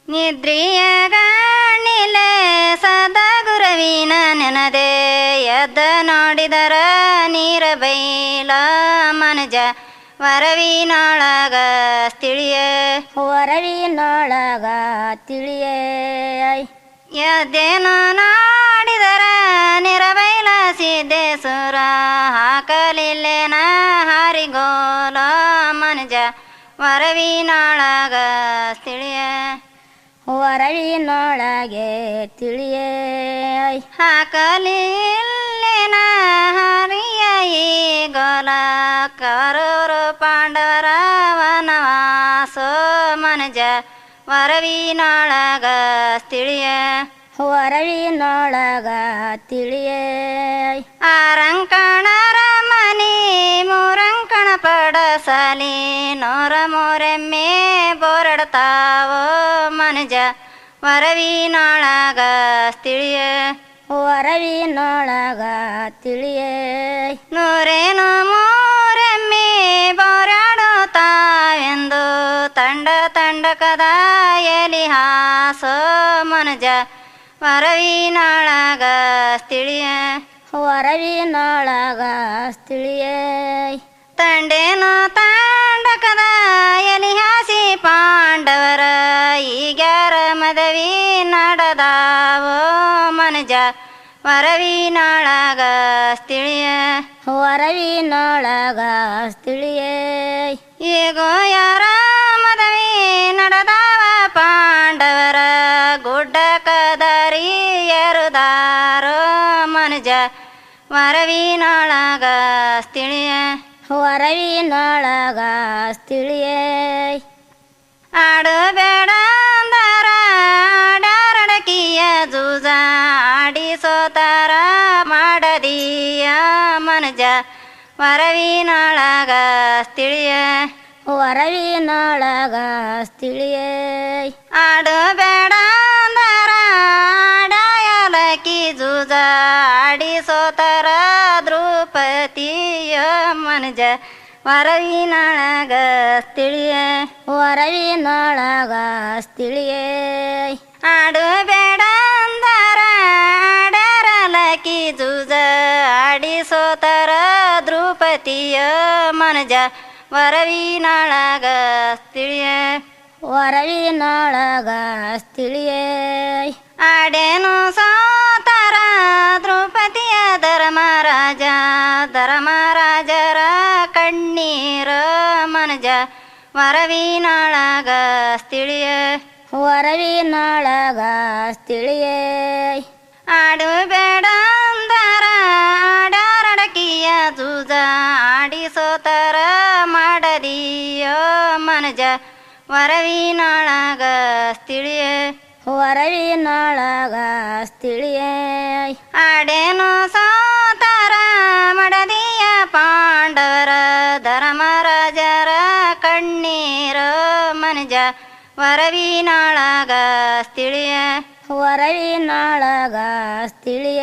ನಿದ್ರಿಯ ಗಾಣಿಲೆ ಸದಾ ಗುರವಿನ ನೆನದೆ ಎದ್ದ ನೋಡಿದರ ನೀರ ಬೈಲ ಮನಜ ವರವಿನೊಳಗ ತಿಳಿಯ ವರವಿನೊಳಗ ತಿಳಿಯ ಎದ್ದೇನೋ ನೋಡಿದರ ನಿರಬೈಲ ಸಿದ್ದೇಶ್ವರ ಹಾಕಲಿಲ್ಲೇನ ಹಾರಿಗೋಲ ಮನಜ ವರವಿನೊಳಗ ತಿಳಿಯ ವರವಿನೊಳಗೆ ತಿಳಿಯ ಹಾಕಲಿಲ್ಲೇನ ಹರಿಯ ಈ ಗೋಲ ಕೌರವರು ಪಾಂಡವರ ವನವಾಸೋ ಮನಜ ವರವಿನೊಳಗ ತಿಳಿಯ ವರವಿನೊಳಗ ತಿಳಿಯ ಆರಂಕಣರ ಮನಿ ಮೂರಂಕಣ ಪಡಸಲಿ ನೂರ ಮೂರೆಮ್ಮೆ ಬೋರಡ್ತಾವೋ ಮನಜ ವರವಿನೊಳಗ ತಿಳಿಯ ವರವಿನೊಳಗ ತಿಳಿಯ ನೂರೇನು ಮೂರೆಮ್ಮೆ ಬೋರಾಡುತ್ತಾವೆಂದು ತಂಡ ತಂಡಕದ ಎಲಿ ಹಾಸೋ ಮನಜ ವರವಿನೊಳಗ ತಿಳಿಯ ವರವಿನೊಳಗ ತಿಳಿಯ ತಂಡೇನು ತಾಂಡಕದ ಎಲಿ ಹಾಸಿ ಪಾಂಡವರ ಈಗ್ಯಾರ ಮದವಿ ನಡೆದಾವೋ ಮನಜ ವರವಿನೊಳಗ ತಿಳಿಯ ವರವಿನೊಳಗ ತಿಳಿಯ ಈಗೋ ಯಾರ ಮದವಿ ನಡೆದಾವ ಪಾಂಡವರ ಗುಡ್ಡ ಕದರಿ ಎರುದಾರೋ ಮನಜ ವರವಿನೊಳಗ ತಿಳಿಯ ವರವಿನೊಳಗ ತಿಳಿಯ ಆಡು ಬೇಡ ಅಂದರ ಆಡಾರಡಕಿಯ ಜೂಜ ಆಡಿಸೋತಾರ ಮಾಡದೀಯ ಮನಜ ವರವಿನೊಳಗ ತಿಳಿಯ ವರವಿನೊಳಗ ತಿಳಿಯ ಆಡು ಬೇಡ ಅಂದರ ಆಡಾಯಲಕಿ ಜೂಜ ಆಡಿಸೋತಾರ ದ್ರೌಪದಿಯ ಮನಜ ವರವಿನೊಳಗ ತಿಳಿಯ ವರವಿನೊಳಗ ತಿಳಿಯ ಆಡು ಬೇಡ ಅಂದರ ಆಡಾರಲಕಿ ಜೂಜ ಆಡಿಸೋತಾರ ದ್ರೌಪದಿಯ ಮನಜ ವರವಿನೊಳಗ ತಿಳಿಯ ವರವಿನೊಳಗ ತಿಳಿಯ ಆಡೇನು ಸೋತಾರ ದ್ರೌಪದಿಯ ಧರ್ಮರಾಜರ ಕಣ್ಣೀರ ಮನಜ ವರವಿನೊಳಗ ತಿಳಿಯ ವರವಿನೊಳಗ ತಿಳಿಯ ಆಡು ಬೇಡ ಅಂದರ ಆಡಾರಡಕಿಯ ಜೂಜ ಆಡಿಸೋತಾರ ಮಾಡದೀಯೋ ಮನಜ ವರವಿನೊಳಗ ತಿಳಿಯ ವರವಿನೊಳಗ ತಿಳಿಯ ಆಡೇನು ಸೋತಾರ ಮಡದಿಯ ಪಾಂಡವರ ಧರ್ಮರಾಜರ ಕಣ್ಣೀರ ಮನಜ ವರವಿನೊಳಗ ತಿಳಿಯ ವರವಿನೊಳಗ ತಿಳಿಯ